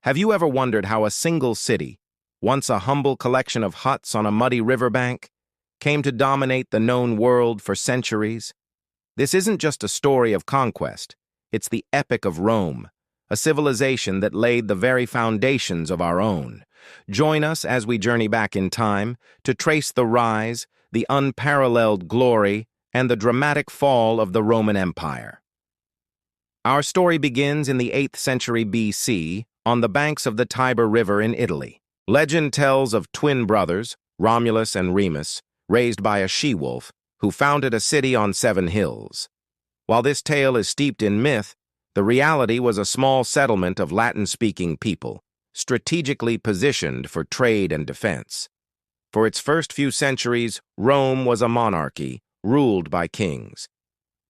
Have you ever wondered how a single city, once a humble collection of huts on a muddy riverbank, came to dominate the known world for centuries? This isn't just a story of conquest, it's the epic of Rome, a civilization that laid the very foundations of our own. Join us as we journey back in time to trace the rise, the unparalleled glory, and the dramatic fall of the Roman Empire. Our story begins in the 8th century BC, on the banks of the Tiber River in Italy. Legend tells of twin brothers, Romulus and Remus, raised by a she-wolf, who founded a city on 7 hills. While this tale is steeped in myth, the reality was a small settlement of Latin-speaking people, strategically positioned for trade and defense. For its first few centuries, Rome was a monarchy, ruled by kings.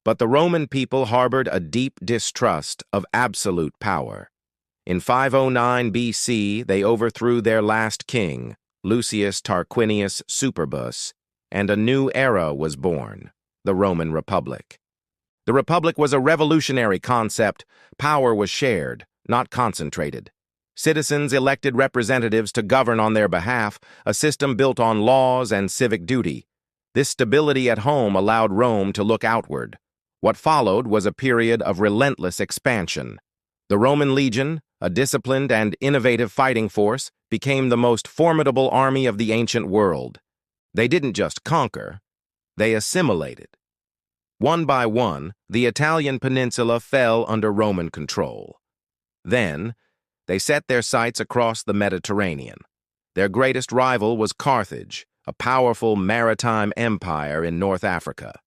But the Roman people harbored a deep distrust of absolute power. In 509 BC, they overthrew their last king, Lucius Tarquinius Superbus, and a new era was born, the Roman Republic. The Republic was a revolutionary concept. Power was shared, not concentrated. Citizens elected representatives to govern on their behalf, a system built on laws and civic duty. This stability at home allowed Rome to look outward. What followed was a period of relentless expansion. The Roman legion, a disciplined and innovative fighting force, became the most formidable army of the ancient world. They didn't just conquer, they assimilated. One by one, the Italian peninsula fell under Roman control. Then, they set their sights across the Mediterranean. Their greatest rival was Carthage, a powerful maritime empire in North Africa.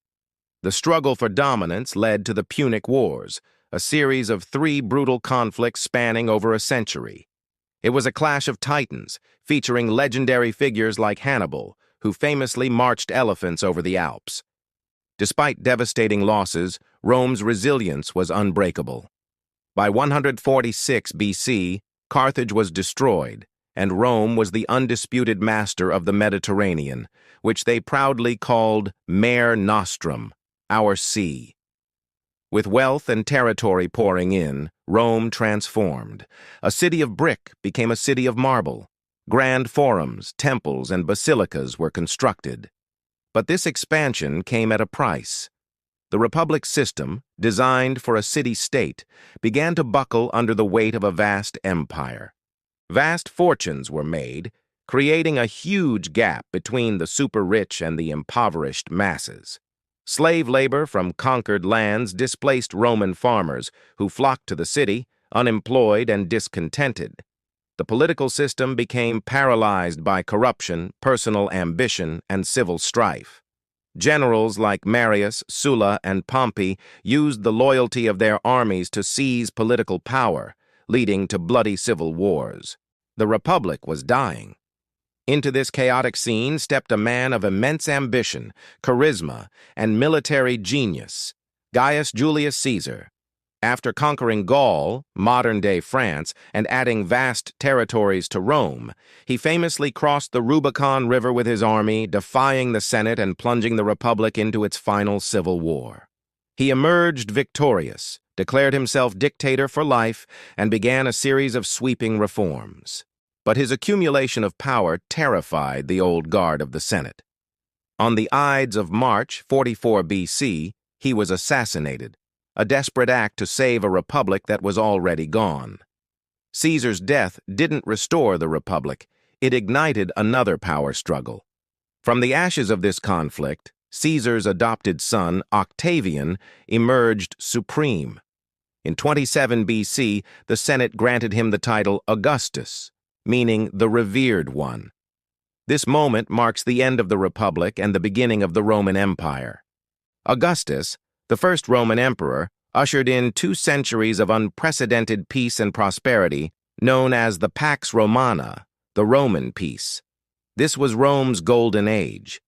The struggle for dominance led to the Punic Wars, a series of 3 brutal conflicts spanning over a century. It was a clash of titans, featuring legendary figures like Hannibal, who famously marched elephants over the Alps. Despite devastating losses, Rome's resilience was unbreakable. By 146 BC, Carthage was destroyed, and Rome was the undisputed master of the Mediterranean, which they proudly called Mare Nostrum, our sea. With wealth and territory pouring in, Rome transformed. A city of brick became a city of marble. Grand forums, temples, and basilicas were constructed. But this expansion came at a price. The Republic system, designed for a city-state, began to buckle under the weight of a vast empire. Vast fortunes were made, creating a huge gap between the super-rich and the impoverished masses. Slave labor from conquered lands displaced Roman farmers, who flocked to the city, unemployed and discontented. The political system became paralyzed by corruption, personal ambition, and civil strife. Generals like Marius, Sulla, and Pompey used the loyalty of their armies to seize political power, leading to bloody civil wars. The Republic was dying. Into this chaotic scene stepped a man of immense ambition, charisma, and military genius, Gaius Julius Caesar. After conquering Gaul, modern-day France, and adding vast territories to Rome, he famously crossed the Rubicon River with his army, defying the Senate and plunging the Republic into its final civil war. He emerged victorious, declared himself dictator for life, and began a series of sweeping reforms. But his accumulation of power terrified the old guard of the Senate. On the Ides of March 44 BC, he was assassinated, a desperate act to save a republic that was already gone. Caesar's death didn't restore the republic, it ignited another power struggle. From the ashes of this conflict, Caesar's adopted son, Octavian, emerged supreme. In 27 BC, the Senate granted him the title Augustus, meaning the revered one. This moment marks the end of the Republic and the beginning of the Roman Empire. Augustus, the first Roman emperor, ushered in 2 centuries of unprecedented peace and prosperity, known as the Pax Romana, the Roman peace. This was Rome's golden age.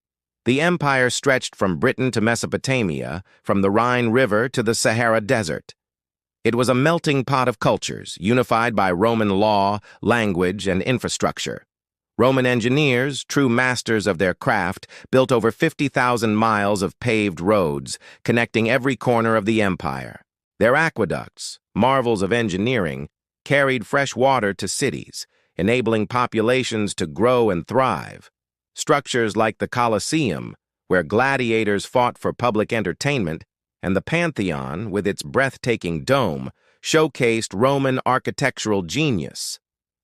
The empire stretched from Britain to Mesopotamia, from the Rhine River to the Sahara Desert. It was a melting pot of cultures, unified by Roman law, language, and infrastructure. Roman engineers, true masters of their craft, built over 50,000 miles of paved roads, connecting every corner of the empire. Their aqueducts, marvels of engineering, carried fresh water to cities, enabling populations to grow and thrive. Structures like the Colosseum, where gladiators fought for public entertainment, and the Pantheon, with its breathtaking dome, showcased Roman architectural genius.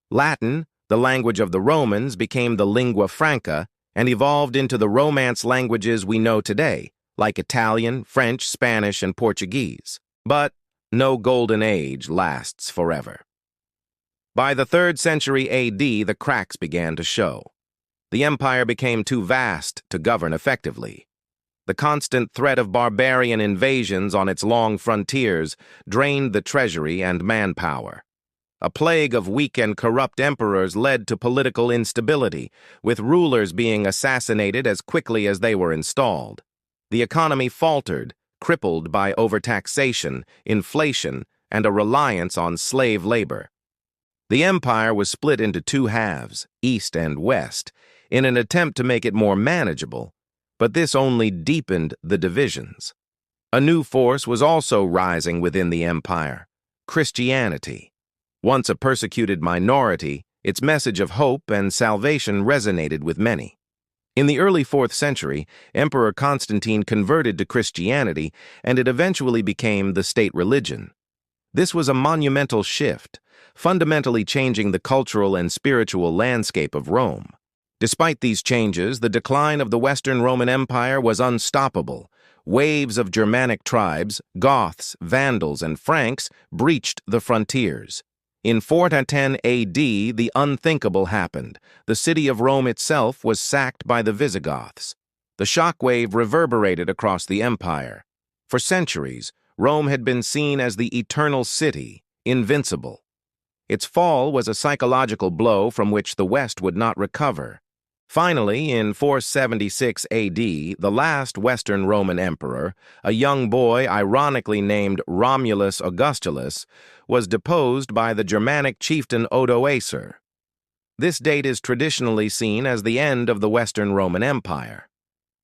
Latin, the language of the Romans, became the lingua franca and evolved into the Romance languages we know today, like Italian, French, Spanish, and Portuguese. But no golden age lasts forever. By the 3rd century AD, the cracks began to show. The empire became too vast to govern effectively. The constant threat of barbarian invasions on its long frontiers drained the treasury and manpower. A plague of weak and corrupt emperors led to political instability, with rulers being assassinated as quickly as they were installed. The economy faltered, crippled by overtaxation, inflation, and a reliance on slave labor. The empire was split into 2 halves, east and west, in an attempt to make it more manageable, but this only deepened the divisions. A new force was also rising within the empire: Christianity. Once a persecuted minority, its message of hope and salvation resonated with many. In the early 4th century, Emperor Constantine converted to Christianity, and it eventually became the state religion. This was a monumental shift, fundamentally changing the cultural and spiritual landscape of Rome. Despite these changes, the decline of the Western Roman Empire was unstoppable. Waves of Germanic tribes, Goths, Vandals, and Franks breached the frontiers. In 410 AD, the unthinkable happened. The city of Rome itself was sacked by the Visigoths. The shockwave reverberated across the empire. For centuries, Rome had been seen as the eternal city, invincible. Its fall was a psychological blow from which the West would not recover. Finally, in 476 AD, the last Western Roman emperor, a young boy ironically named Romulus Augustulus, was deposed by the Germanic chieftain Odoacer. This date is traditionally seen as the end of the Western Roman Empire.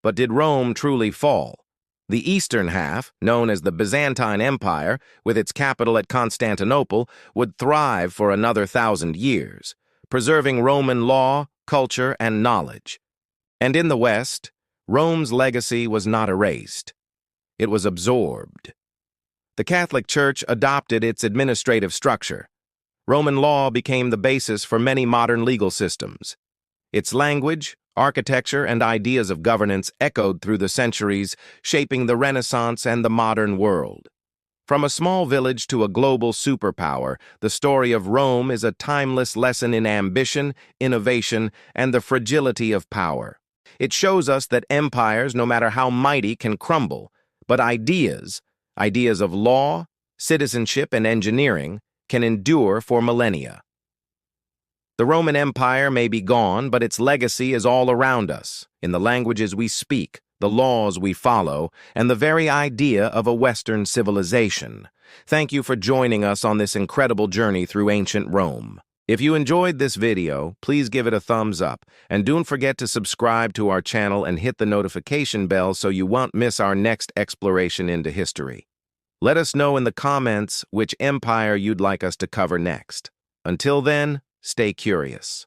But did Rome truly fall? The eastern half, known as the Byzantine Empire, with its capital at Constantinople, would thrive for another 1,000 years, preserving Roman law, culture, and knowledge. And in the West, Rome's legacy was not erased. It was absorbed. The Catholic Church adopted its administrative structure. Roman law became the basis for many modern legal systems. Its language, architecture, and ideas of governance echoed through the centuries, shaping the Renaissance and the modern world. From a small village to a global superpower, the story of Rome is a timeless lesson in ambition, innovation, and the fragility of power. It shows us that empires, no matter how mighty, can crumble, but ideas of law, citizenship, and engineering, can endure for millennia. The Roman Empire may be gone, but its legacy is all around us, in the languages we speak, the laws we follow, and the very idea of a Western civilization. Thank you for joining us on this incredible journey through ancient Rome. If you enjoyed this video, please give it a thumbs up, and don't forget to subscribe to our channel and hit the notification bell so you won't miss our next exploration into history. Let us know in the comments which empire you'd like us to cover next. Until then, stay curious.